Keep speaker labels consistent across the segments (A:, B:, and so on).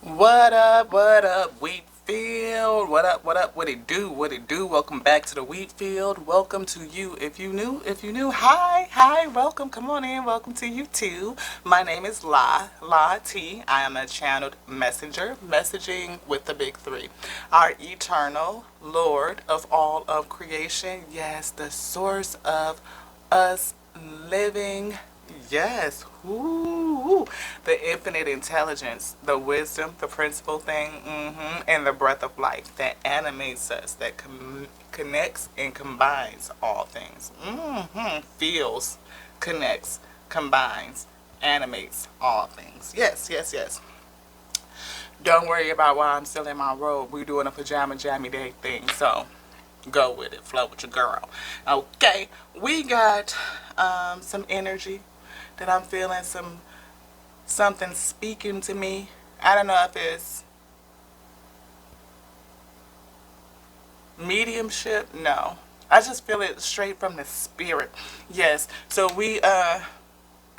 A: What up, Wheatfield? What up, what it do? Welcome back to the Wheatfield. Welcome to you. If you new, hi, welcome. Come on in, welcome to you too. My name is La T. I am a channeled messenger, messaging with the big three. Our eternal Lord of all of creation. Yes, the source of us living. Yes. Ooh. The infinite intelligence, the wisdom, the principal thing, and the breath of life that animates us, that connects and combines all things. Feels, connects, combines, animates all things. Yes. Don't worry about why I'm still in my robe. We're doing a pajama jammy day thing, so go with it. Flow with your girl. Okay, we got some energy that I'm feeling, something speaking to me. I don't know if it's mediumship. No, I just feel it straight from the spirit. Yes. So we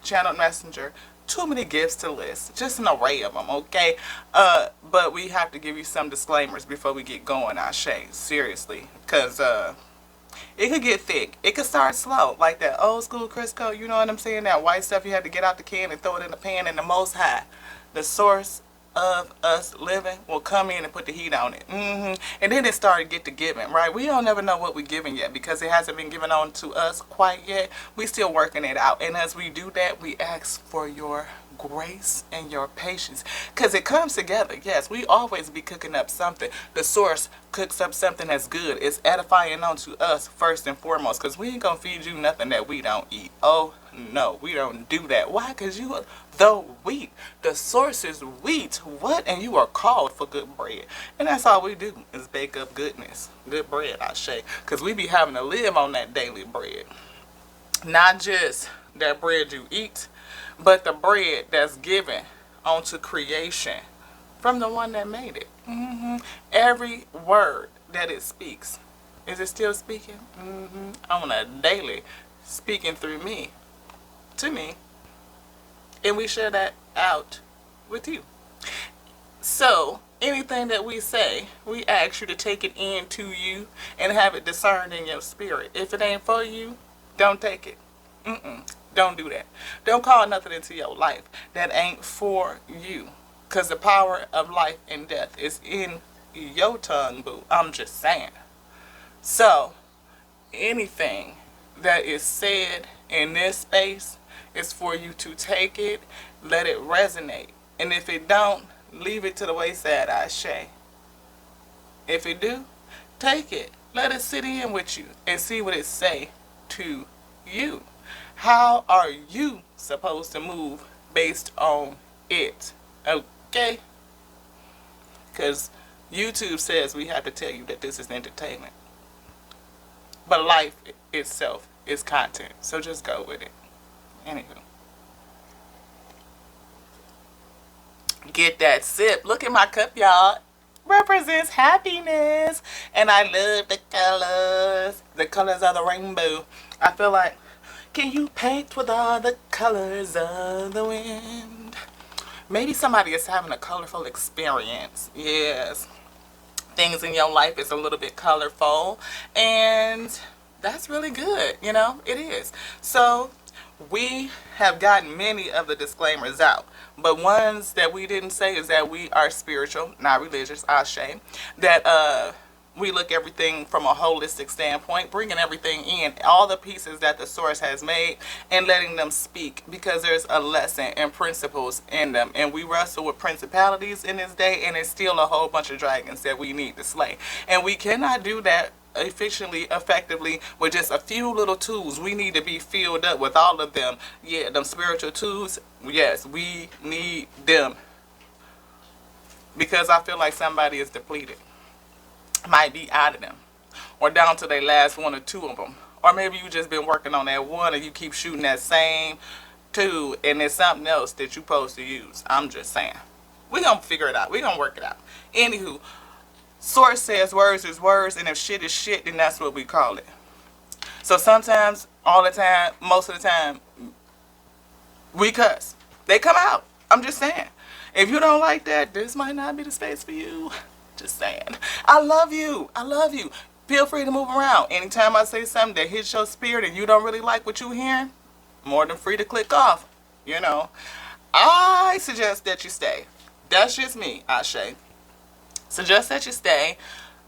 A: channeled messenger. Too many gifts to list. Just an array of them. Okay. But we have to give you some disclaimers before we get going. Ashe. Seriously, because it could get thick. It could start slow, like that old school Crisco. You know what I'm saying? That white stuff you had to get out the can and throw it in the pan. And the Most High, the source of us living, will come in and put the heat on it. And then it started to get to giving, right? We don't ever know what we're giving yet because it hasn't been given on to us quite yet. We still working it out. And as we do that, we ask for your grace and your patience, because it comes together. Yes, we always be cooking up something. The source cooks up something that's good. It's edifying unto us first and foremost, because we ain't gonna feed you nothing that we don't eat. Oh no, we don't do that. Why? Because you are the wheat. The source is wheat. What? And you are called for good bread. And that's all we do is bake up goodness, good bread, I say, because we be having to live on that daily bread. Not just that bread you eat, but the bread that's given onto creation from the one that made it. Every word that it speaks, is it still speaking? On a daily, speaking through me, to me, and we share that out with you. So anything that we say, we ask you to take it into you and have it discerned in your spirit. If it ain't for you, don't take it. Don't do that. Don't call nothing into your life that ain't for you. Because the power of life and death is in your tongue, boo. I'm just saying. So, anything that is said in this space is for you to take it, let it resonate. And if it don't, leave it to the wayside, I say. If it do, take it. Let it sit in with you and see what it say to you. How are you supposed to move based on it? Okay? Because YouTube says we have to tell you that this is entertainment. But life itself is content. So just go with it. Anywho. Get that sip. Look at my cup, y'all. Represents happiness. And I love the colors. The colors of the rainbow. I feel like, can you paint with all the colors of the wind? Maybe somebody is having a colorful experience. Yes. Things in your life is a little bit colorful. And that's really good. You know, it is. So we have gotten many of the disclaimers out. But ones that we didn't say is that we are spiritual, not religious, ashe. That we look everything from a holistic standpoint, bringing everything in, all the pieces that the source has made, and letting them speak, because there's a lesson and principles in them. And we wrestle with principalities in this day, and it's still a whole bunch of dragons that we need to slay. And we cannot do that efficiently, effectively, with just a few little tools. We need to be filled up with all of them. Yeah, them spiritual tools, yes, we need them. Because I feel like somebody is depleted. Might be out of them, or down to their last one or two of them, or maybe you just been working on that one and you keep shooting that same two and there's something else that you supposed to use. I'm just saying, we're gonna figure it out, we're gonna work it out. Anywho, source says words is words, and if shit is shit, then that's what we call it. So sometimes, all the time, most of the time, we cuss. They come out. I'm just saying. If you don't like that, this might not be the space for you. Just saying. I love you. I love you. Feel free to move around. Anytime I say something that hits your spirit and you don't really like what you're hearing, more than free to click off. You know, I suggest that you stay. That's just me, Ashe. Suggest that you stay.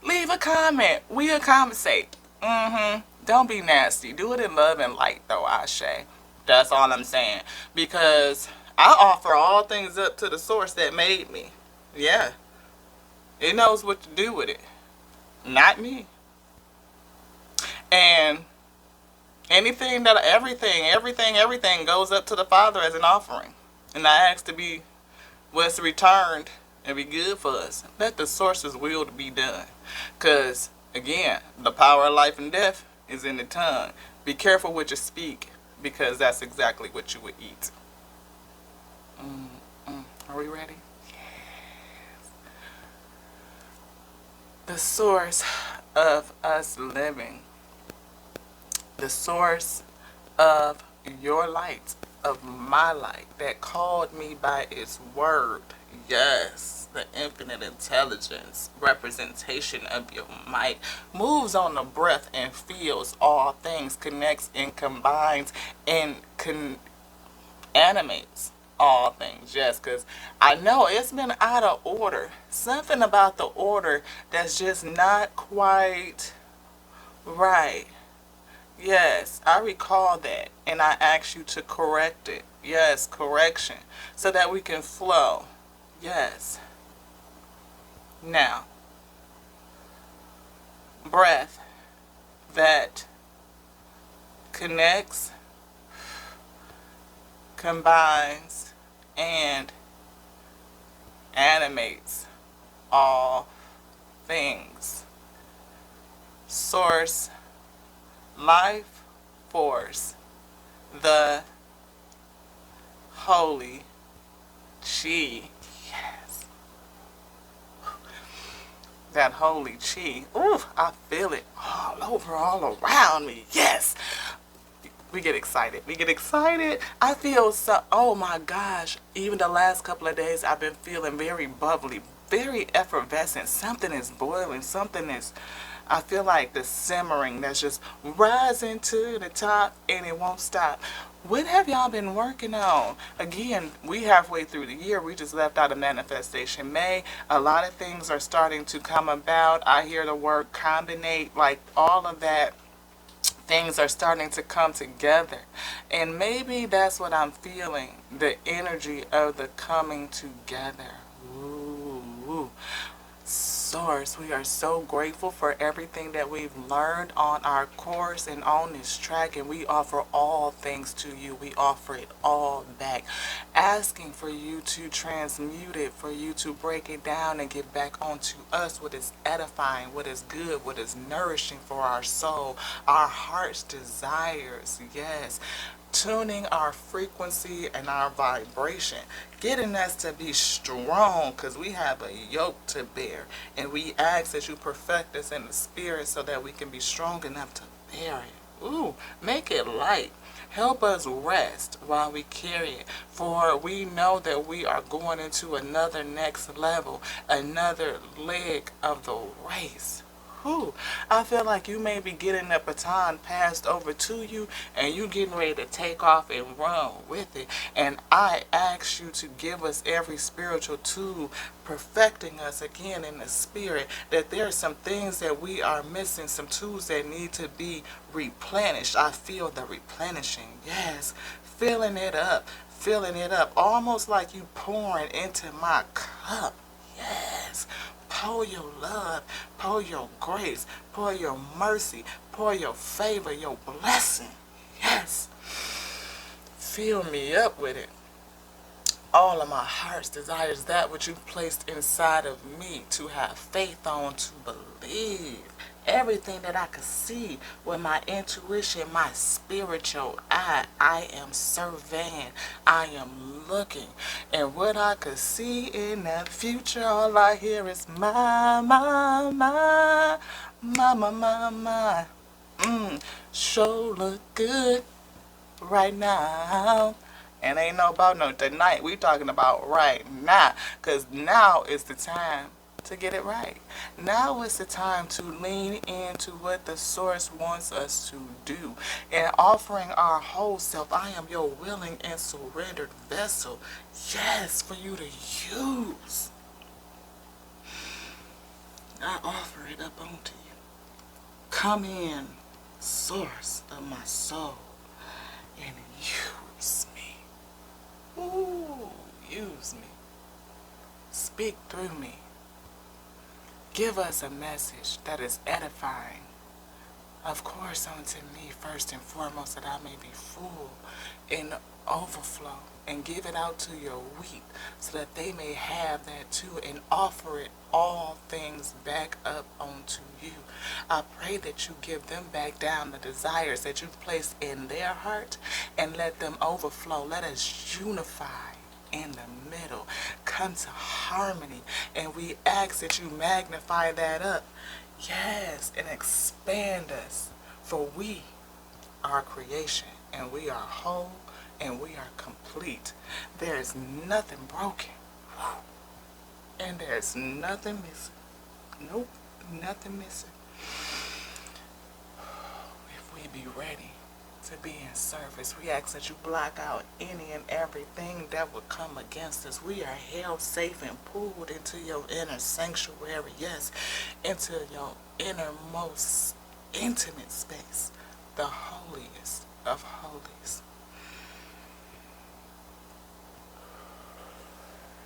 A: Leave a comment. We'll conversate. Don't be nasty. Do it in love and light, though, Ashe. That's all I'm saying. Because I offer all things up to the source that made me. Yeah. It knows what to do with it. Not me. And everything goes up to the Father as an offering. And I ask to be what's returned and be good for us. Let the source's will to be done. Because, again, the power of life and death is in the tongue. Be careful what you speak, because that's exactly what you would eat. Are we ready? Yes. The source of us living. The source of your light, of my light, that called me by its word. Yes, the infinite intelligence, representation of your might, moves on the breath and feels all things, connects and combines and animates all things. Yes, because I know it's been out of order. Something about the order that's just not quite right. Yes, I recall that, and I ask you to correct it. Yes, correction, so that we can flow. Yes. Now, breath that connects, combines, and animates all things. Source, life force, the holy chi. Yes. That holy chi. Ooh, I feel it all over, all around me. Yes. We get excited. We get excited. I feel so, oh my gosh. Even the last couple of days, I've been feeling very bubbly, very effervescent. Something is boiling. Something is, I feel like the simmering that's just rising to the top and it won't stop. What have y'all been working on? Again, we halfway through the year. We just left out of Manifestation May. A lot of things are starting to come about. I hear the word combinate, like all of that. Things are starting to come together. And maybe that's what I'm feeling. The energy of the coming together. Ooh. Source, we are so grateful for everything that we've learned on our course and on this track, and we offer all things to you. We offer it all back, asking for you to transmute it, for you to break it down and get back onto us what is edifying, what is good, what is nourishing for our soul, our heart's desires. Yes, tuning our frequency and our vibration, getting us to be strong, because we have a yoke to bear, and we ask that you perfect us in the spirit so that we can be strong enough to bear it. Ooh, make it light. Help us rest while we carry it, for we know that we are going into another next level, another leg of the race. Whew. I feel like you may be getting the baton passed over to you and you getting ready to take off and run with it. And I ask you to give us every spiritual tool, perfecting us again in the spirit, that there are some things that we are missing, some tools that need to be replenished. I feel the replenishing. Yes, filling it up, almost like you pouring into my cup. Yes. Pour your love, pour your grace, pour your mercy, pour your favor, your blessing. Yes. Fill me up with it. All of my heart's desires, that which you placed inside of me to have faith on, to believe. Everything that I could see with my intuition, my spiritual eye, I am surveying, I am looking. And what I could see in that future, all I hear is my. Sure look good right now. And ain't no about no tonight. We talking about right now. Because now is the time to get it right. Now is the time to lean into what the source wants us to do. And offering our whole self. I am your willing and surrendered vessel. Yes, for you to use. I offer it up unto you. Come in, source of my soul, and use me. Ooh, use me. Speak through me. Give us a message that is edifying. Of course, unto me first and foremost, that I may be full and overflow, and give it out to your wheat so that they may have that too, and offer it all things back up onto you. I pray that you give them back down the desires that you've placed in their heart and let them overflow. Let us unify in the middle, come to harmony, and we ask that you magnify that up. Yes, and expand us, for we are creation, and we are whole, and we are complete. There is nothing broken, and there's nothing missing. Nope, nothing missing. If we be ready to be in service, we ask that you block out any and everything that would come against us. We are held safe and pulled into your inner sanctuary, yes, into your innermost intimate space, the holiest of holies.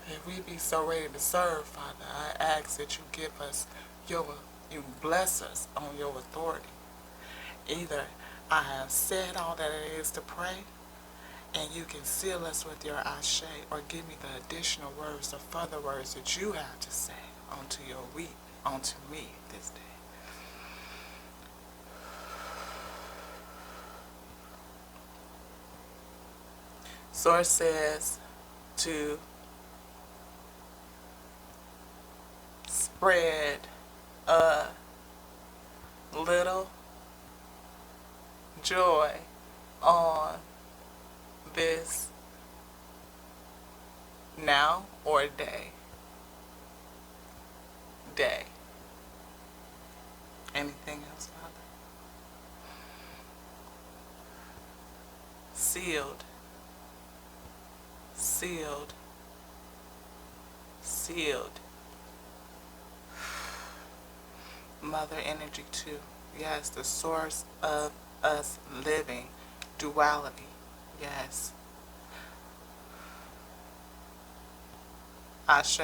A: If we be so ready to serve, Father, I ask that you give us you bless us on your authority. Either I have said all that it is to pray, and you can seal us with your ashe, or give me the additional words, the further words that you have to say onto your wheat, onto me this day. Source says to spread a little joy on this now or day. Anything else, Father? Sealed. Mother energy too. Yes, the source of us living. Duality. Yes. Ashe.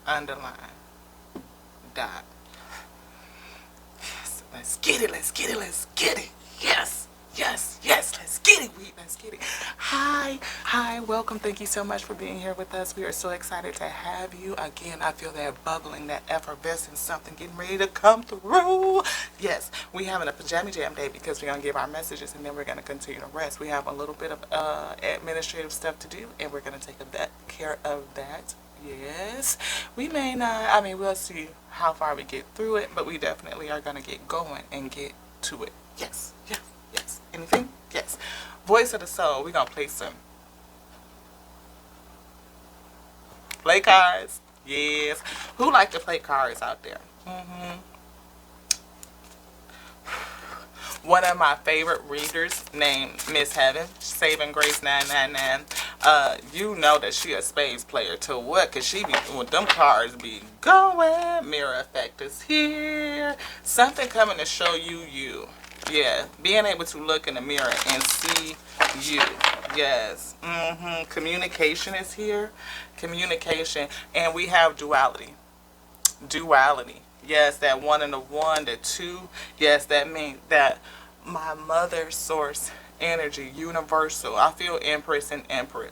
A: Underline. Dot. Yes, let's get it. Yes, let's get it, let's get it. Hi, welcome. Thank you so much for being here with us. We are so excited to have you. Again, I feel that bubbling, that effervescence, something getting ready to come through. Yes, we having a pajama jam day because we're going to give our messages and then we're going to continue to rest. We have a little bit of administrative stuff to do, and we're going to take care of that. Yes, we may not, we'll see how far we get through it, but we definitely are going to get going and get to it. Yes. Anything? Yes. Voice of the soul. We're going to play some. Play cards. Yes. Who like to play cards out there? One of my favorite readers named Miss Heaven, Saving Grace 999. You know that she a spades player to what? Cause she be with them cards be going. Mirror effect is here. Something coming to show you. Yeah, being able to look in the mirror and see you. Yes. Communication is here. Communication, and we have duality. Yes, that one and the one, the two. Yes, that means that my mother source energy, universal. I feel empress and emperor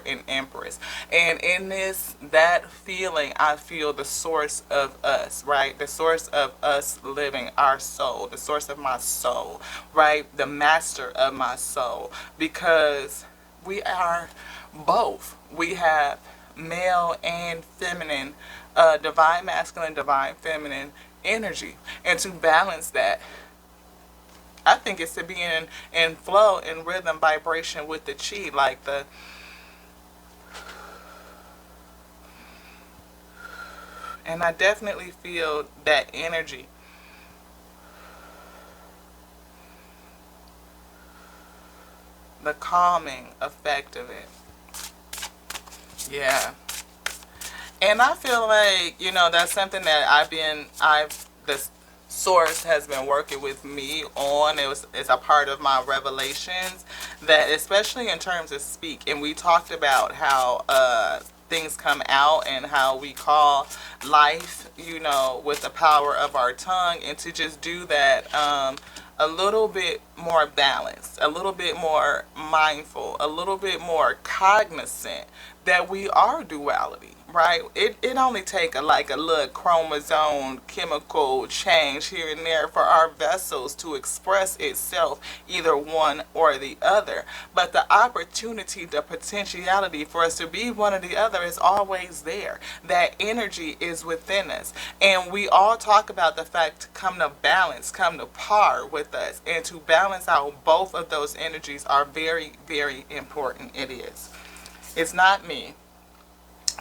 A: and empress. And in that feeling, I feel the source of us, right? The source of us living, our soul, the source of my soul, right? The master of my soul. Because we are both. We have male and feminine, divine masculine, divine feminine energy. And to balance that, I think it's to be in flow and rhythm vibration with the chi, like the, and I definitely feel that energy. The calming effect of it. Yeah. And I feel like, that's something that this source has been working with me on. It's a part of my revelations, that especially in terms of speak. And we talked about how, things come out and how we call life, with the power of our tongue, and to just do that, a little bit more balanced, a little bit more mindful, a little bit more cognizant that we are duality, right? It only take like a little chromosome chemical change here and there for our vessels to express itself, either one or the other. But the opportunity, the potentiality for us to be one or the other is always there. That energy is within us. And we all talk about the fact to come to balance, come to par with us. And to balance out both of those energies are very, very important. It is. It's not me.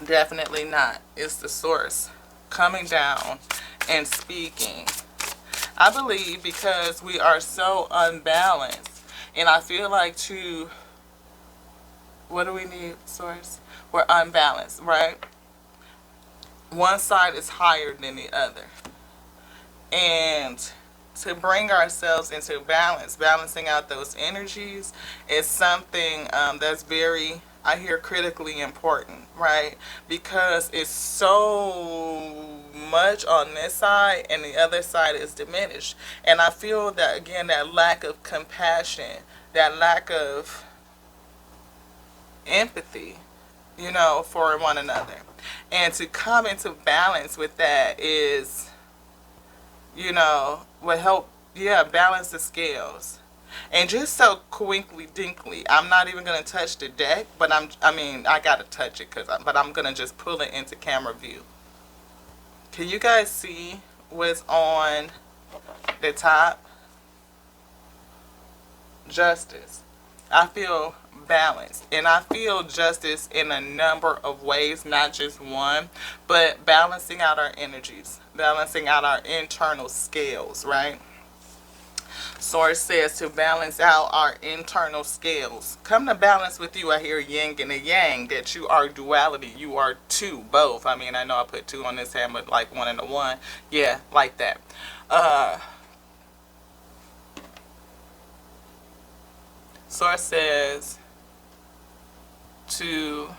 A: Definitely not. It's the source coming down and speaking. I believe because we are so unbalanced, and I feel like what do we need, source? We're unbalanced, right? One side is higher than the other. And to bring ourselves into balance, balancing out those energies is something that's very, I hear, critically important, right? Because it's so much on this side and the other side is diminished. And I feel that, again, that lack of compassion, that lack of empathy, for one another. And to come into balance with that is, will help, balance the scales. And just so quinkly dinkly, I'm not even going to touch the deck, but I got to touch it, but I'm going to just pull it into camera view. Can you guys see what's on the top? Justice. I feel balanced, and I feel justice in a number of ways, not just one, but balancing out our energies, balancing out our internal scales, right? Source says to balance out our internal scales. Come to balance with you. I hear yin and a yang, that you are duality. You are two, both. I know I put two on this hand, but like one and a one. Yeah, like that. Source says to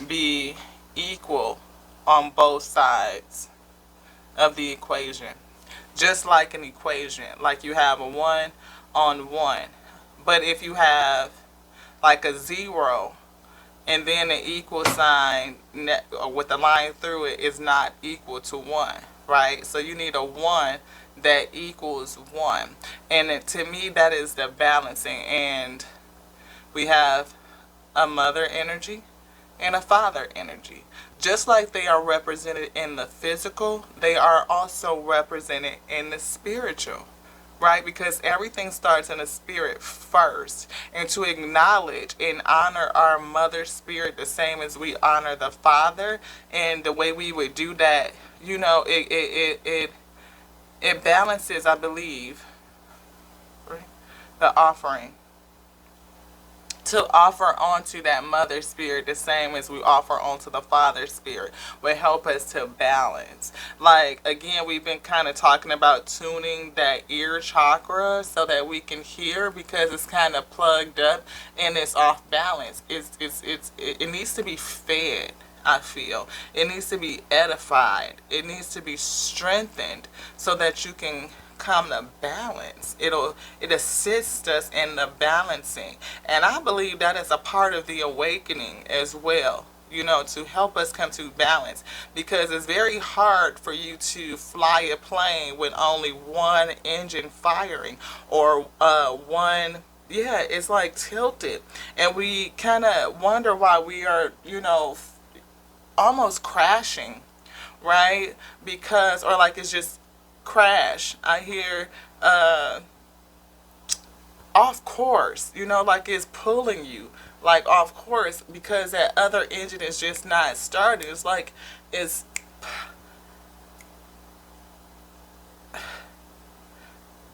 A: be equal on both sides of the equation. Just like an equation, like you have a 1 on 1. But if you have like a 0 and then an equal sign with the line through it is not equal to 1, right? So you need a 1 that equals 1. And to me, that is the balancing. And we have a mother energy and a father energy. Just like they are represented in the physical, they are also represented in the spiritual, right? Because everything starts in the spirit first. And to acknowledge and honor our mother spirit the same as we honor the father, and the way we would do that, it balances, I believe, right, the offering. To offer onto that mother spirit the same as we offer onto the father spirit will help us to balance. Like, again, we've been kind of talking about tuning that ear chakra so that we can hear, because it's kind of plugged up and it's off balance. It needs to be fed. I feel it needs to be edified. It needs to be strengthened so that you can come to balance. It assists us in the balancing, and I believe that is a part of the awakening as well, to help us come to balance, because it's very hard for you to fly a plane with only one engine firing, or one, it's like tilted, and we kind of wonder why we are almost crashing, right? Because, or like, it's just crash. I hear Of course, like it's pulling you. Like, of course, because that other engine is just not starting. It's like, it's,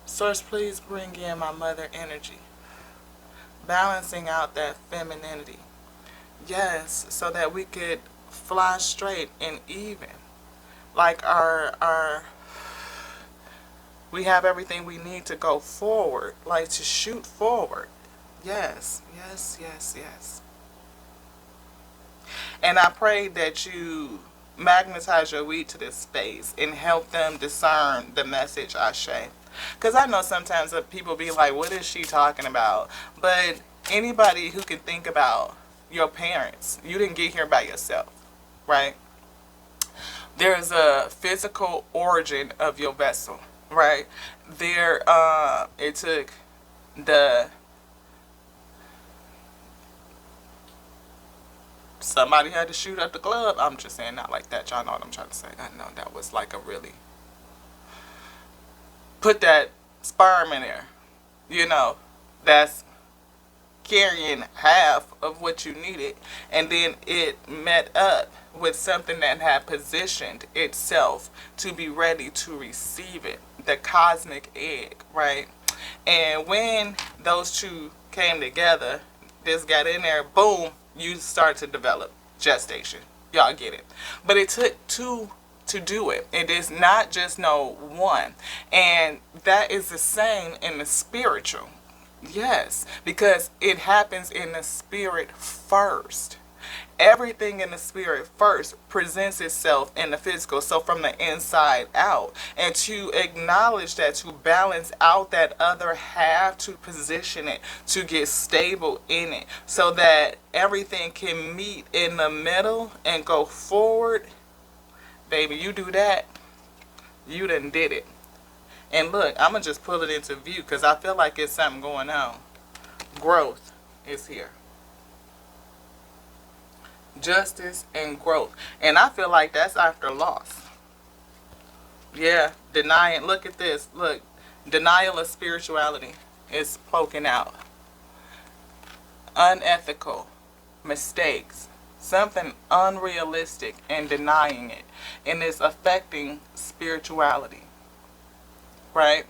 A: Source, please bring in my mother energy. Balancing out that femininity. Yes, so that we could fly straight and even. Like we have everything we need to go forward, like to shoot forward. Yes, yes, yes, yes. And I pray that you magnetize your weed to this space and help them discern the message I share. Because I know sometimes that people be like, what is she talking about? But anybody who can think about your parents, you didn't get here by yourself, right? There's a physical origin of your vessel, right? It took the somebody had to shoot up the club. I'm just saying, not like that. Y'all know what I'm trying to say. I know that was like a really put that sperm in there. That's carrying half of what you needed, and then it met up with something that had positioned itself to be ready to receive it, the cosmic egg, right? And when those two came together, this got in there, boom, you start to develop gestation. Y'all get it. But it took two to do it. It is not just no one. And that is the same in the spiritual. Yes, because it happens in the spirit first. Everything in the spirit first presents itself in the physical, so from the inside out. And to acknowledge that, to balance out that other half, to position it, to get stable in it, so that everything can meet in the middle and go forward. Baby, you do that, you done did it. And look, I'm going to just pull it into view because I feel like it's something going on. Growth is here. Justice and growth. And I feel like that's after loss. Yeah, denying. Look at this. Look, denial of spirituality is poking out. Unethical mistakes. Something unrealistic and denying it. And it's affecting spirituality. Right?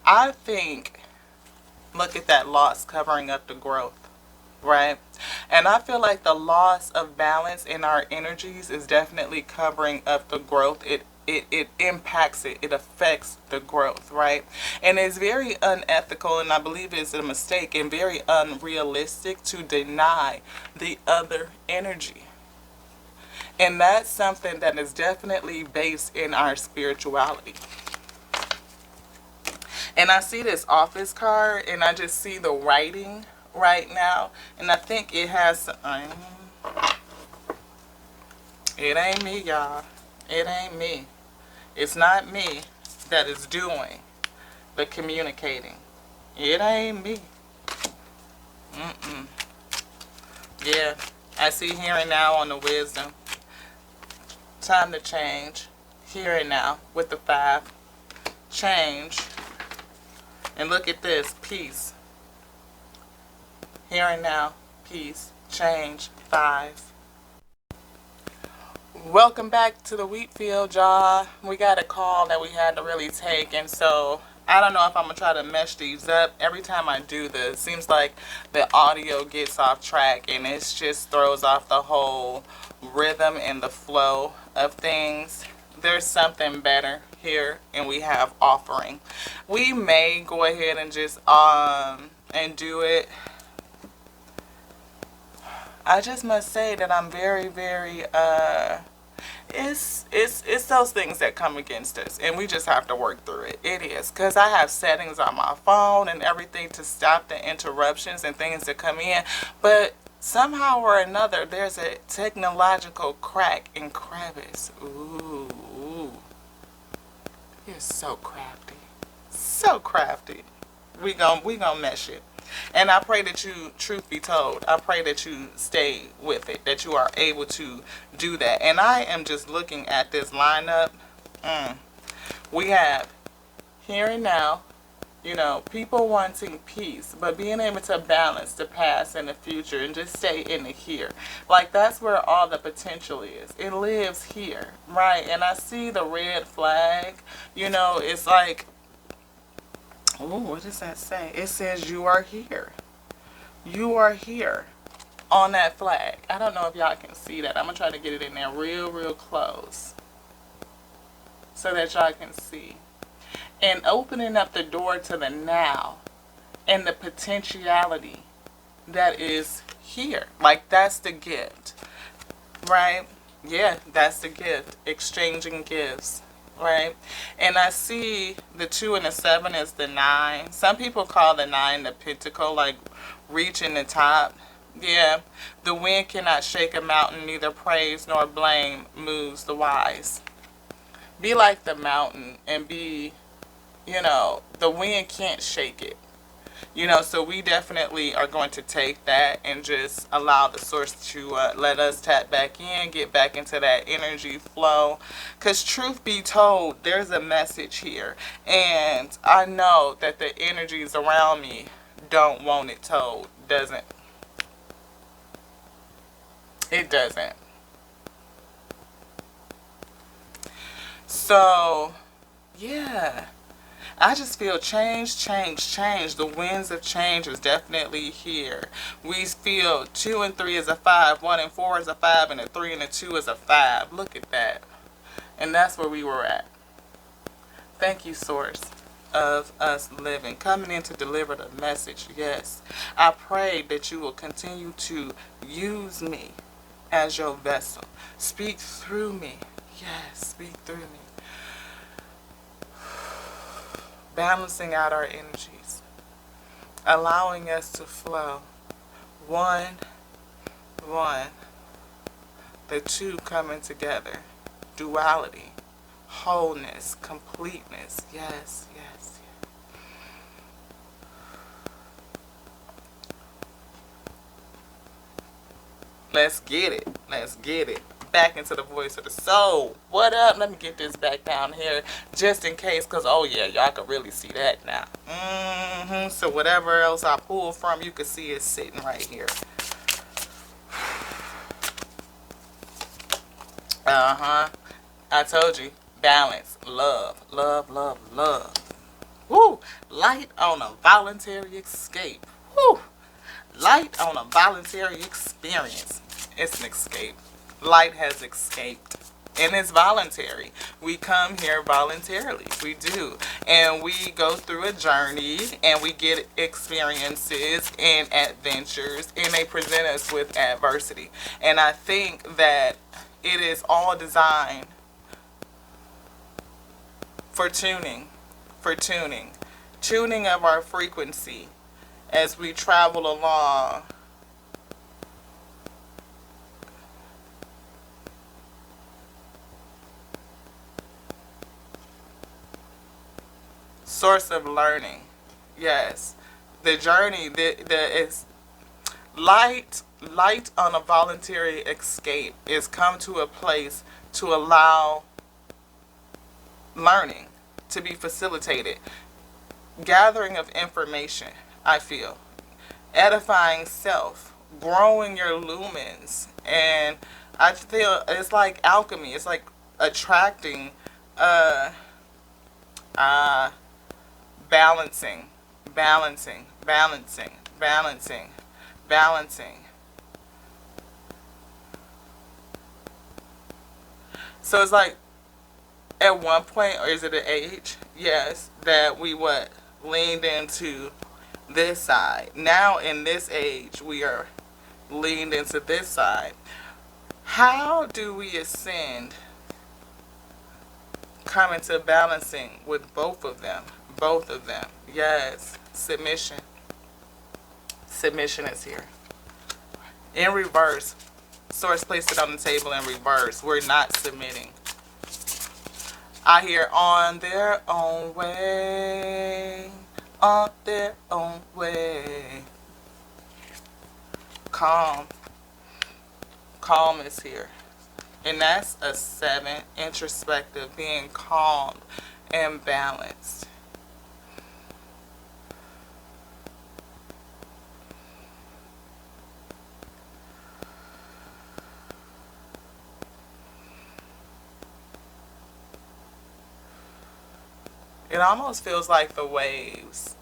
A: I think, look at that loss covering up the growth, right? And I feel like the loss of balance in our energies is definitely covering up the growth. It impacts it. It affects the growth, right? And it's very unethical, and I believe it's a mistake and very unrealistic to deny the other energy. And that's something that is definitely based in our spirituality. And I see this office card, and I just see the writing right now. And I think it has... it ain't me, y'all. It ain't me. It's not me that is doing the communicating. It ain't me. Yeah, I see here and now on the wisdom. Time to change. Here and now with the 5. Change. And look at this, peace. Here and now, peace, change, 5. Welcome back to the wheat field, y'all. We got a call that we had to really take, and so I don't know if I'm going to try to mesh these up. Every time I do this, it seems like the audio gets off track, and it just throws off the whole rhythm and the flow of things. There's something better here, and we have offering. We may go ahead and just and do it. I just must say that I'm very, very it's those things that come against us, and we just have to work through it. It is, because I have settings on my phone and everything to stop the interruptions and things that come in, but somehow or another there's a technological crack and crevice. Ooh. You're so crafty. So crafty. We gon' mesh it. And I pray that you, truth be told, I pray that you stay with it, that you are able to do that. And I am just looking at this lineup. We have here and now, You know, people wanting peace, but being able to balance the past and the future and just stay in the here. Like, that's where all the potential is. It lives here, right? And I see the red flag. You know, it's like, oh, what does that say? It says you are here. You are here on that flag. I don't know if y'all can see that. I'm going to try to get it in there real, real close so that y'all can see. And opening up the door to the now and the potentiality that is here. Like, that's the gift, right? Yeah, that's the gift. Exchanging gifts, right? And I see the 2 and the 7 is the 9. Some people call the 9 the pentacle, like reaching the top. Yeah, the wind cannot shake a mountain, neither praise nor blame moves the wise. Be like the mountain and be, you know, the wind can't shake it. You know, so we definitely are going to take that and just allow the source to let us tap back in, get back into that energy flow. Because truth be told, there's a message here. And I know that the energies around me don't want it told. Doesn't. It doesn't. So, yeah. I just feel change, change, change. The winds of change is definitely here. We feel 2 and 3 is a 5, 1 and 4 is a 5, and a 3 and a 2 is a 5. Look at that. And that's where we were at. Thank you, Source of us living, coming in to deliver the message. Yes, I pray that you will continue to use me as your vessel. Speak through me. Yes, speak through me. Balancing out our energies, allowing us to flow. One, the two coming together. Duality, wholeness, completeness. Yes, yes, yes. Let's get it. Let's get it. Back into the voice of the soul. What up? Let me get this back down here just in case, because oh yeah, y'all can really see that now. So whatever else I pull from, you can see it sitting right here. I told you, balance, love, love, love, love. Woo! Light on a voluntary escape. Woo! Light on a voluntary experience. It's an escape. Light has escaped. And it's voluntary. We come here voluntarily. We do. And we go through a journey and we get experiences and adventures and they present us with adversity. And I think that it is all designed for tuning. Tuning of our frequency as we travel along. Source of learning. Yes. The journey that is light on a voluntary escape is come to a place to allow learning to be facilitated. Gathering of information, I feel. Edifying self. Growing your lumens. And I feel it's like alchemy. It's like attracting balancing. So it's like at one point, or is it an age? Yes, that we leaned into this side. Now in this age, we are leaned into this side. How do we ascend? Come into balancing with both of them. Yes. Submission is here. In reverse. Source placed it on the table in reverse. We're not submitting. I hear on their own way. On their own way. Calm. Calm is here. And that's a 7. Introspective. Being calm and balanced. It almost feels like the waves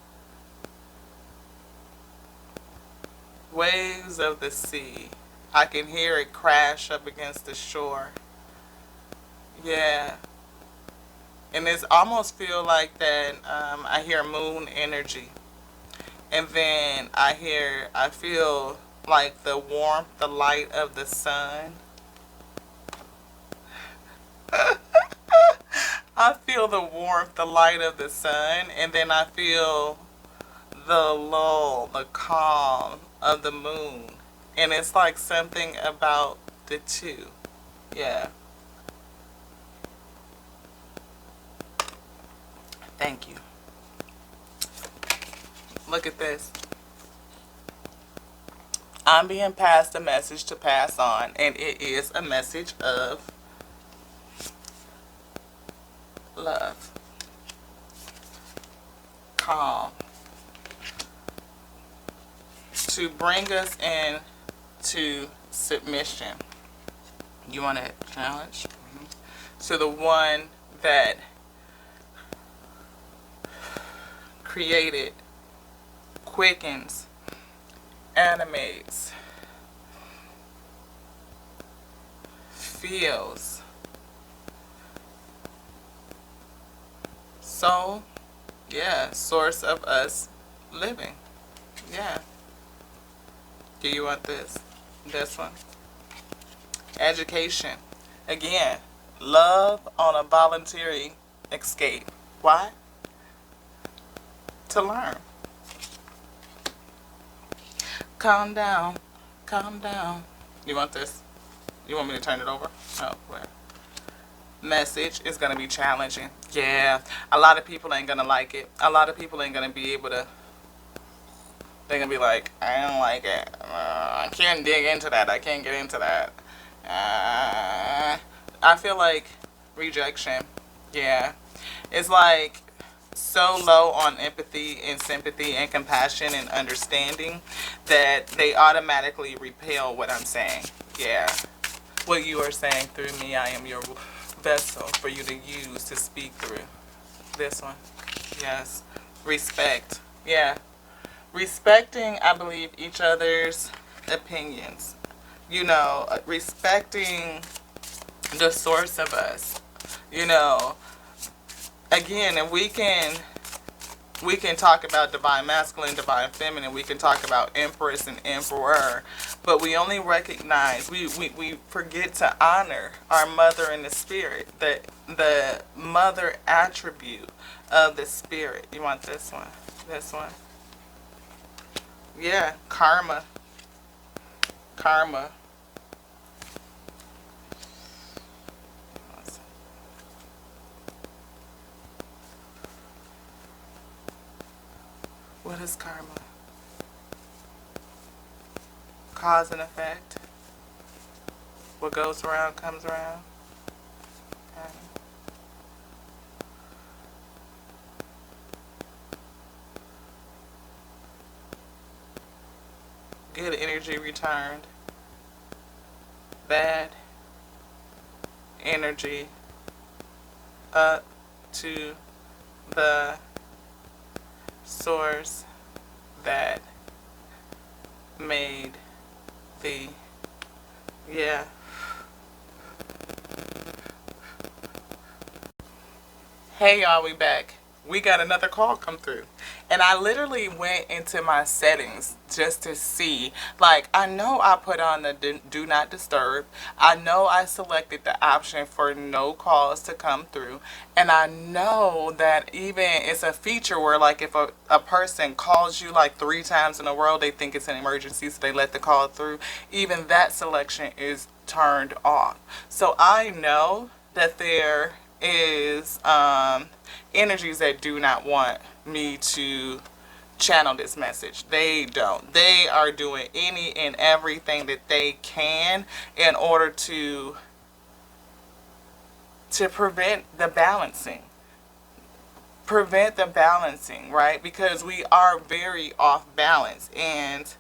A: of the sea. I can hear it crash up against the shore. Yeah. And it's almost feel like that. I hear moon energy. And then I feel like the warmth, the light of the sun. I feel the warmth, the light of the sun, and then I feel the lull, the calm of the moon. And it's like something about the two. Yeah. Thank you. Look at this. I'm being passed a message to pass on, and it is a message of love, calm, to bring us in to submission. You want to challenge? To the one that created, quickens, animates, feels. So, yeah, source of us living. Yeah. Do you want this? This one? Education. Again, love on a voluntary escape. Why? To learn. Calm down. Calm down. You want this? You want me to turn it over? Oh, where? Message is going to be challenging. Yeah, a lot of people ain't going to like it. A lot of people ain't going to be able to. They're going to be like, I don't like it. I can't dig into that. I can't get into that. I feel like rejection. Yeah. It's like so low on empathy and sympathy and compassion and understanding that they automatically repel what I'm saying. Yeah. What you are saying through me, I am your vessel for you to use to speak through. This one. Yes. Respect. Yeah. Respecting, I believe, each other's opinions. You know, respecting the source of us. You know, again, and we can talk about divine masculine, divine feminine. We can talk about empress and emperor. But we only recognize, we forget to honor our mother in the spirit, the mother attribute of the spirit. You want this one? This one? Yeah, karma. Karma. What is karma? Cause and effect. What goes around comes around. Okay. Good energy returned. Bad energy up to the source that made the, yeah. Hey y'all, we back. We got another call come through. And I literally went into my settings just to see. Like, I know I put on the do not disturb. I know I selected the option for no calls to come through. And I know that even it's a feature where, like, if a person calls you like 3 times in a row, they think it's an emergency, so they let the call through. Even that selection is turned off. So I know that there is energies that do not want me to channel this message. They don't. They are doing any and everything that they can in order to prevent the balancing. Prevent the balancing, right? Because we are very off balance, and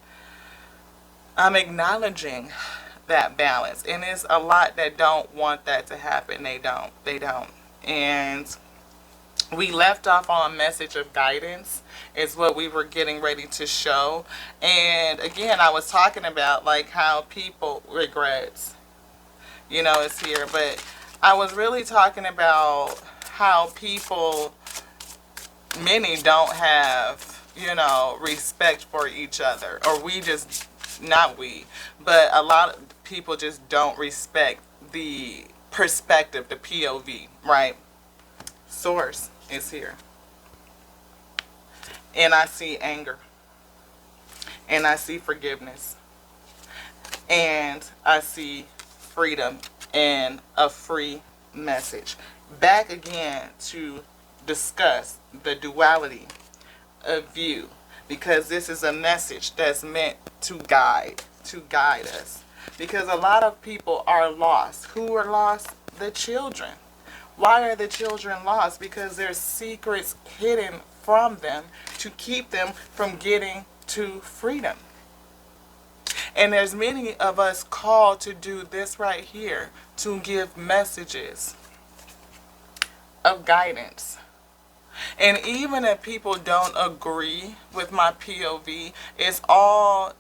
A: I'm acknowledging that balance. And it's a lot that don't want that to happen. They don't. And We left off on a message of guidance is what we were getting ready to show. And again, I was talking about like how people regrets, it's here, but I was really talking about how people, many don't have, respect for each other, or we just, not we, but a lot of people just don't respect the perspective, the POV, right? Source is here. And I see anger. And I see forgiveness. And I see freedom and a free message. Back again to discuss the duality of view, because this is a message that's meant to guide us. Because a lot of people are lost. Who are lost? The children. Why are the children lost? Because there's secrets hidden from them to keep them from getting to freedom. And there's many of us called to do this right here, to give messages of guidance. And even if people don't agree with my POV, it's all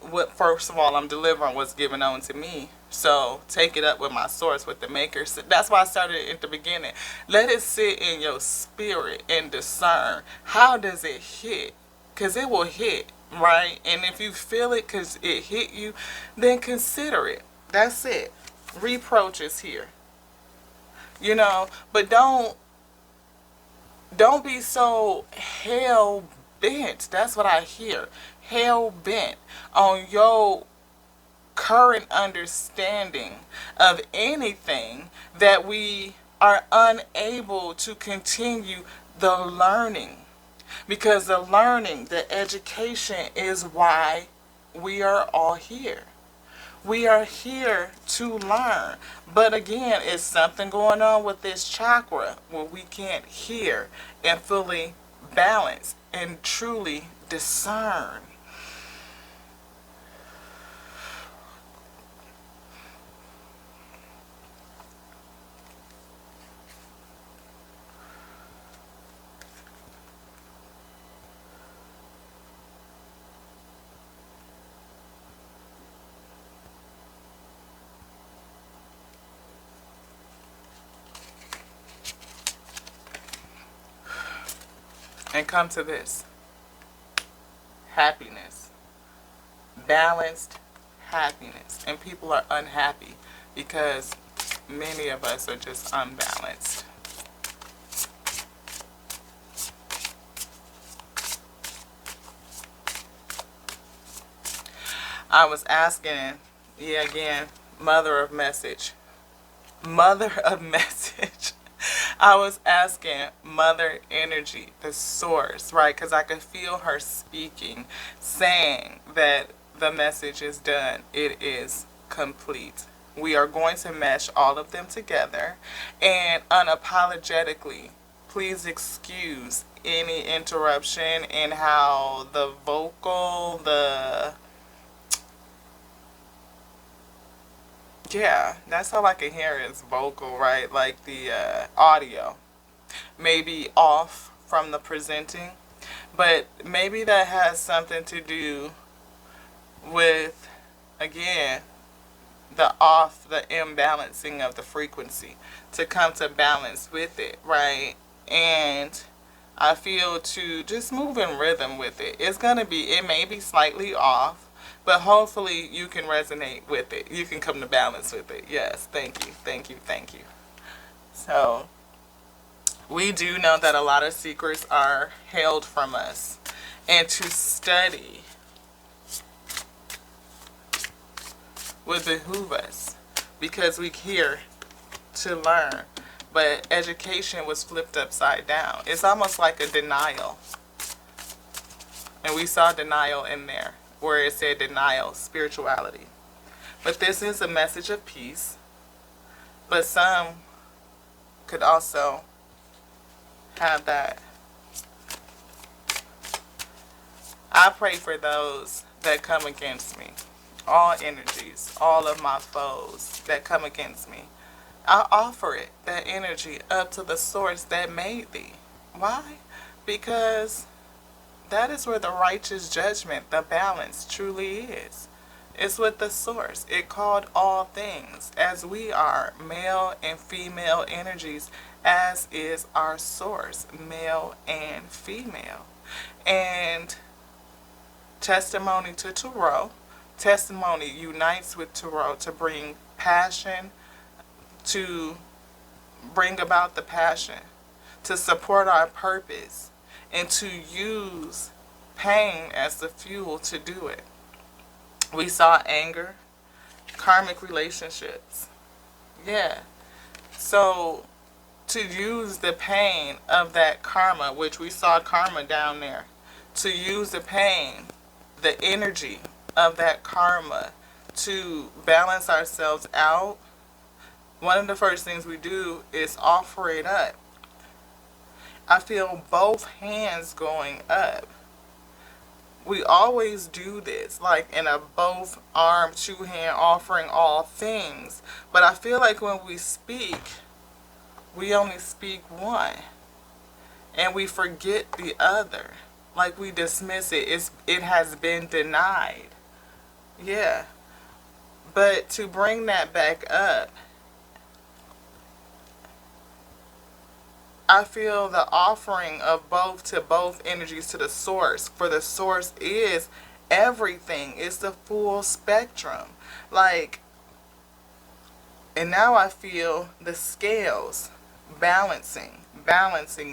A: what, first of all, I'm delivering what's given on to me. So take it up with my source, with the maker. So that's why I started at the beginning. Let it sit in your spirit and discern. How does it hit? Because it will hit, right? And if you feel it because it hit you, then consider it. That's it. Reproach is here. But don't be so hell bent. That's what I hear. Hell bent on your current understanding of anything that we are unable to continue the learning. Because the learning, the education is why we are all here. We are here to learn. But again, it's something going on with this chakra where we can't hear and fully balance and truly discern. And come to this. Happiness. Balanced happiness. And people are unhappy because many of us are just unbalanced. I was asking, again, mother of message. Mother of message. I was asking mother energy, the source, right? Because I could feel her speaking, saying that the message is done. It is complete. We are going to mesh all of them together. And unapologetically, please excuse any interruption in how the vocal, yeah, that's all I can hear is vocal, right? Like the audio may be off from the presenting, but maybe that has something to do with, again, the imbalancing of the frequency to come to balance with it, right? And I feel to just move in rhythm with it. It may be slightly off, but hopefully you can resonate with it. You can come to balance with it. Yes, thank you, thank you, thank you. So, we do know that a lot of secrets are held from us. And to study would behoove us because we're here to learn. But education was flipped upside down. It's almost like a denial. And we saw denial in there, where it said denial, spirituality. But this is a message of peace. But some could also have that. I pray for those that come against me. All energies, all of my foes that come against me. I offer it, that energy, up to the source that made thee. Why? Because that is where the righteous judgment, the balance, truly is. It's with the source. It called all things, as we are, male and female energies, as is our source, male and female. And testimony to Tarot, testimony unites with Tarot to bring passion, to bring about the passion, to support our purpose, and to use pain as the fuel to do it. We saw anger, karmic relationships. Yeah. So to use the pain of that karma, which we saw karma down there, to use the pain, the energy of that karma to balance ourselves out, one of the first things we do is offer it up. I feel both hands going up. We always do this, like in a both arm, two hand offering all things. But I feel like when we speak, we only speak one. And we forget the other. Like we dismiss it. It has been denied. Yeah. But to bring that back up, I feel the offering of both to both energies to the source. For the source is everything. It's the full spectrum. Like, and now I feel the scales balancing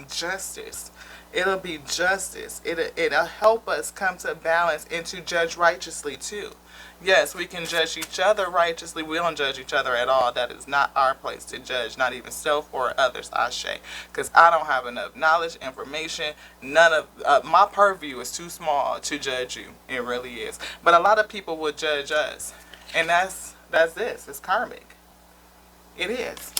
A: justice. It'll be justice. It'll help us come to balance and to judge righteously too. Yes, we can judge each other righteously. We don't judge each other at all. That is not our place to judge, not even self or others, Ashe. Because I don't have enough knowledge, information. None of my purview is too small to judge you. It really is. But a lot of people will judge us. And that's this. It's karmic. It is.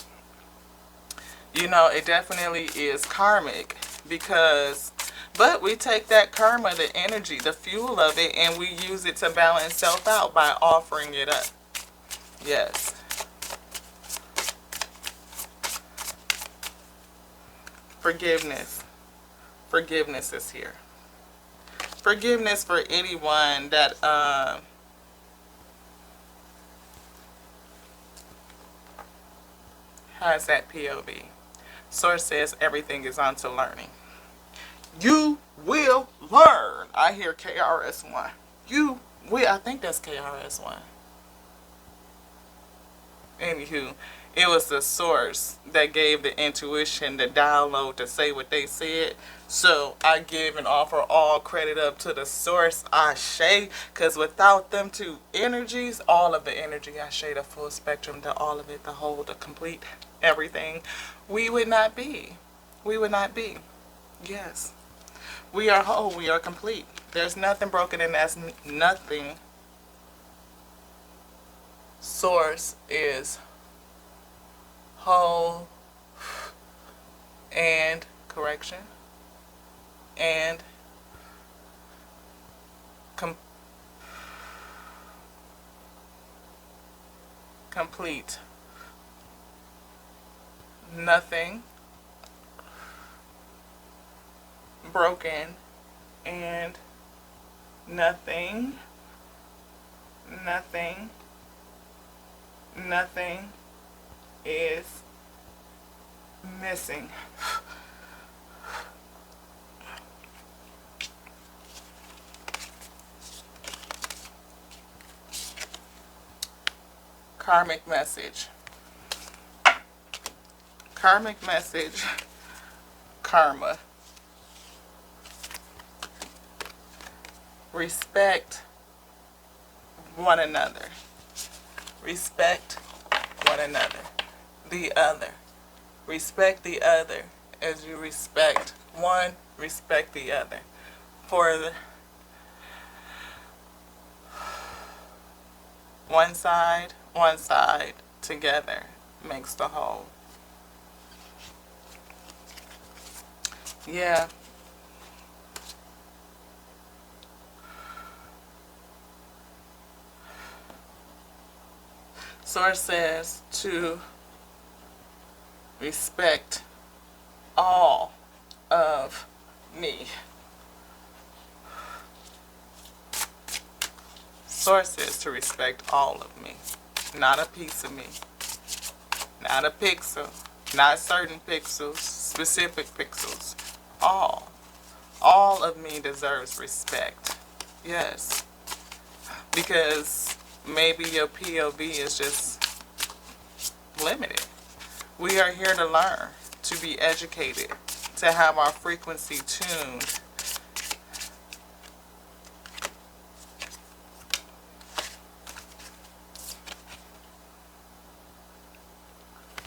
A: You know, it definitely is karmic because, but we take that karma, the energy, the fuel of it, and we use it to balance self out by offering it up. Yes. Forgiveness. Forgiveness is here. Forgiveness for anyone that has that POV. Source says everything is onto learning. You will learn. I hear KRS-One. You will. I think that's KRS-One. Anywho, it was the source that gave the intuition, the download to say what they said. So I give and offer all credit up to the source, Ashe, because without them two energies, all of the energy, Ashe, the full spectrum, the all of it, the whole, the complete, everything, we would not be. We would not be. Yes. We are whole. We are complete. There's nothing broken and that's nothing. Source is whole and correction and complete. Nothing broken and nothing is missing. Karmic message. Karmic message. Karma. Respect one another. Respect one another. The other. Respect the other as you respect one, respect the other. For the one side, together makes the whole. Yeah. Source says to respect all of me. Source says to respect all of me, not a piece of me, not a pixel, not certain pixels, specific pixels. All. All of me deserves respect. Yes. Because maybe your POV is just limited. We are here to learn, to be educated, to have our frequency tuned.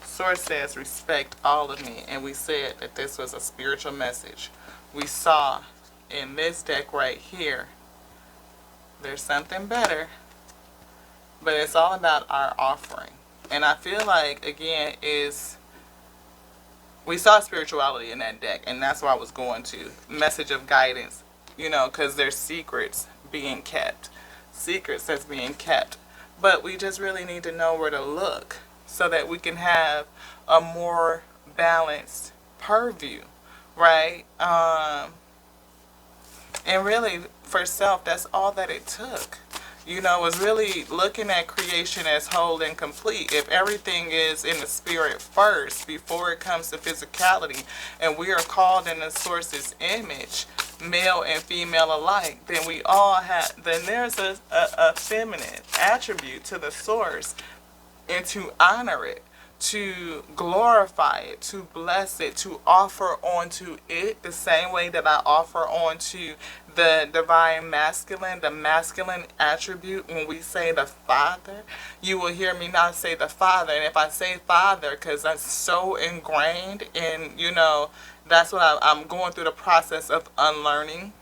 A: Source says respect all of me, and we said that this was a spiritual message. We saw in this deck right here, there's something better, but it's all about our offering. And I feel like, again, we saw spirituality in that deck, and that's what I was going to. Message of guidance, because there's secrets being kept. Secrets that's being kept. But we just really need to know where to look so that we can have a more balanced purview, right? And really, for self, that's all that it took. Was really looking at creation as whole and complete. If everything is in the spirit first, before it comes to physicality, and we are called in the source's image, male and female alike, then then there's a feminine attribute to the source, and to honor it, to glorify it, to bless it, to offer onto it the same way that I offer onto the divine masculine, the masculine attribute. When we say the Father, you will hear me not say the Father. And if I say Father, because that's so ingrained in, that's what I'm going through the process of unlearning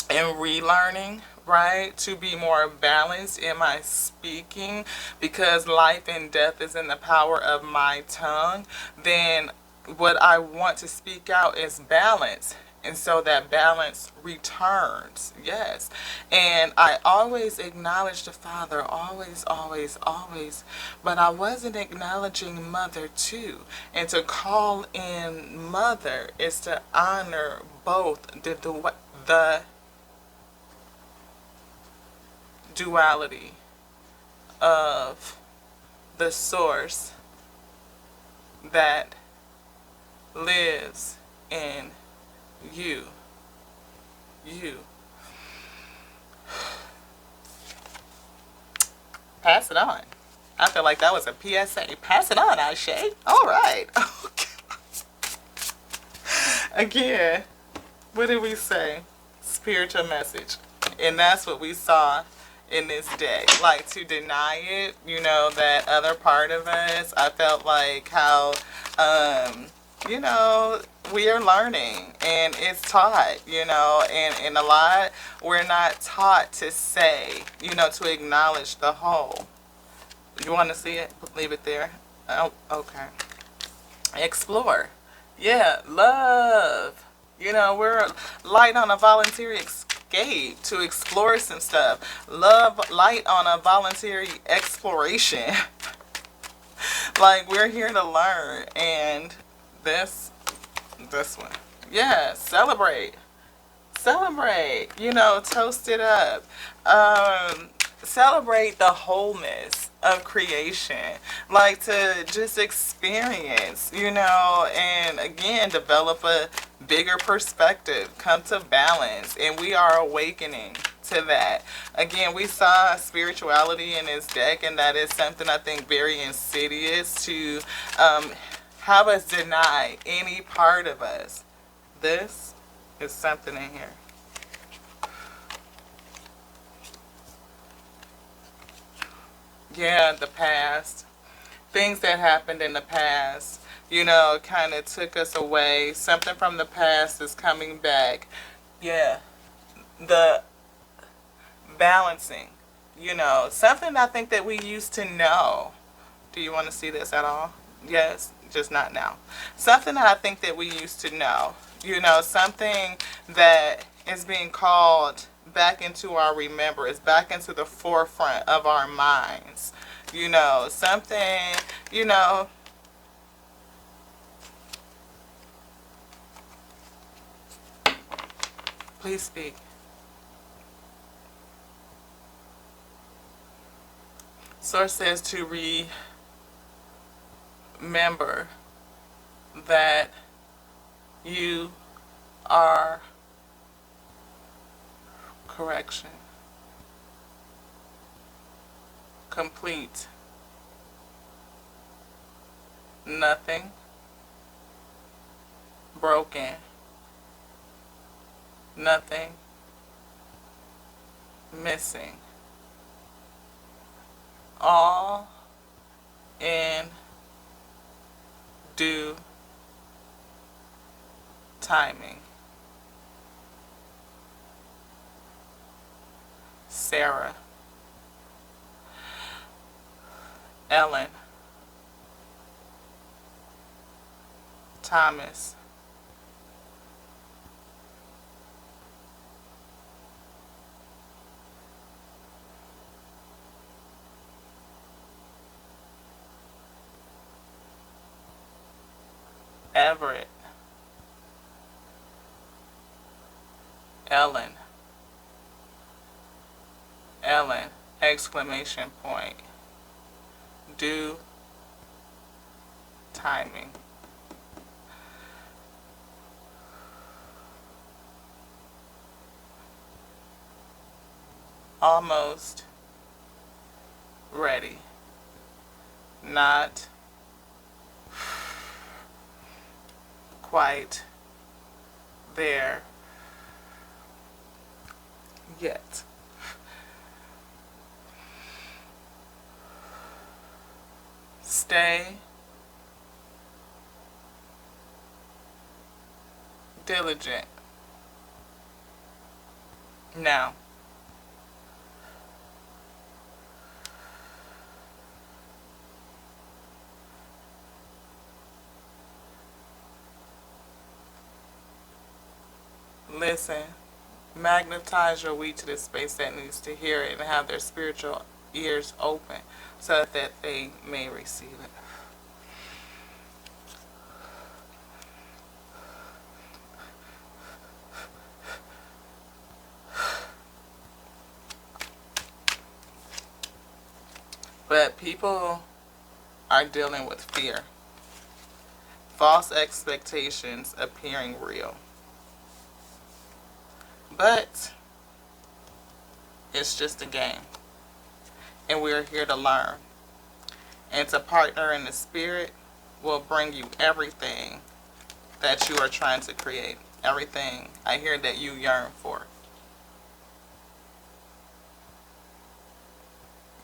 A: and relearning, right? To be more balanced in my speaking, because life and death is in the power of my tongue. Then what I want to speak out is balance. And so that balance returns. Yes. And I always acknowledge the Father. Always, always, always. But I wasn't acknowledging Mother too. And to call in Mother is to honor both the duality of the source that lives in you. Pass it on. I feel like that was a PSA. Pass it on, Ashe. All right. Okay. Again, what did we say? Spiritual message. And that's what we saw in this day. Like, to deny it, that other part of us, I felt like how, we are learning, and it's taught, and a lot, we're not taught to say, to acknowledge the whole. You want to see it? Leave it there. Oh, okay. Explore. Yeah, love. We're light on a voluntary escape to explore some stuff. Love, light on a voluntary exploration. Like, we're here to learn. And this one. Yeah, celebrate. Celebrate. Toast it up. Celebrate the wholeness of creation. Like, to just experience, and again, develop a bigger perspective, come to balance, and we are awakening to that. Again, we saw spirituality in this deck, and that is something I think very insidious to have us deny any part of us. This is something in here. Yeah, the past. Things that happened in the past, kind of took us away. Something from the past is coming back. Yeah. The balancing, something I think that we used to know. Do you want to see this at all? Yes, just not now. Something that I think that we used to know. Something that is being called back into our remembrance, back into the forefront of our minds. Something, Please speak. Source says to remember that you are correction, complete, nothing broken, nothing missing, all in due timing. Sarah, Ellen, Thomas, Everett, Ellen, Ellen, exclamation point, due timing. Almost ready, not quite there yet. Stay diligent. Now, listen, magnetize your we to the space that needs to hear it and have their spiritual ears open so that they may receive it. But people are dealing with fear, false expectations appearing real. But it's just a game, and we're here to learn. And to partner in the spirit will bring you everything that you are trying to create, everything I hear that you yearn for.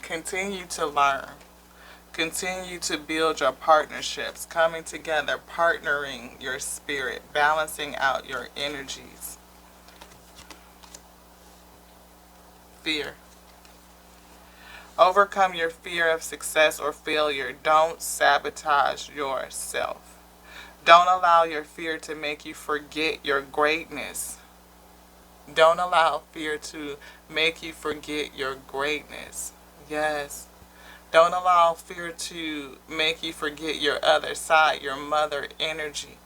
A: Continue to learn. Continue to build your partnerships, coming together, partnering your spirit, balancing out your energies. Fear. Overcome your fear of success or failure. Don't sabotage yourself. Don't allow your fear to make you forget your greatness. Don't allow fear to make you forget your greatness. Yes. Don't allow fear to make you forget your other side, your mother energy.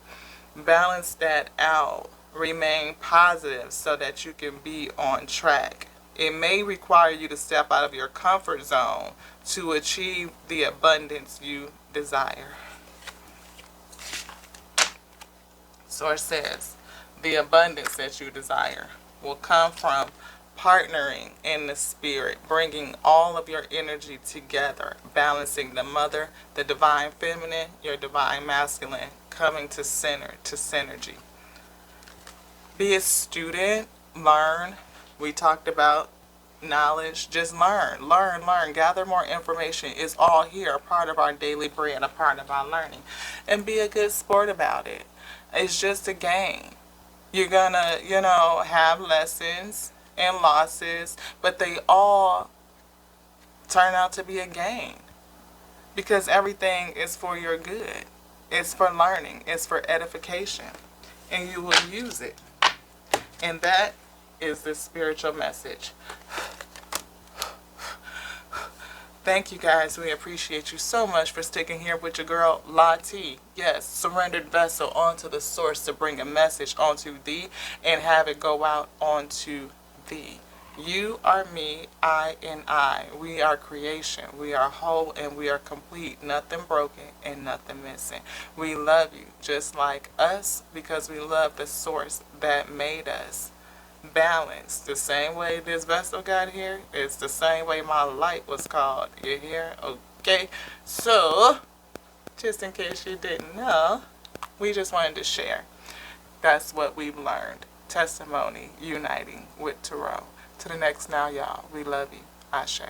A: Balance that out. Remain positive so that you can be on track. It may require you to step out of your comfort zone to achieve the abundance you desire. Source says, the abundance that you desire will come from partnering in the spirit, bringing all of your energy together, balancing the mother, the divine feminine, your divine masculine, coming to center, to synergy. Be a student, learn. We talked about knowledge. Just learn, gather more information. It's all here, a part of our daily bread, a part of our learning. And be a good sport about it. It's just a game. You're gonna, have lessons and losses, but they all turn out to be a gain because everything is for your good. It's for learning. It's for edification, and you will use it. And that is the spiritual message. Thank you guys. We appreciate you so much for sticking here with your girl, Lati. Yes, surrendered vessel onto the source to bring a message onto thee and have it go out onto thee. You are me, I and I. We are creation. We are whole and we are complete. Nothing broken and nothing missing. We love you just like us because we love the source that made us. Balance. The same way this vessel got here, it's the same way my light was called. You hear? Okay. So, just in case you didn't know, we just wanted to share. That's what we've learned. Testimony uniting with Tarot. To the next now, y'all. We love you. Ashe.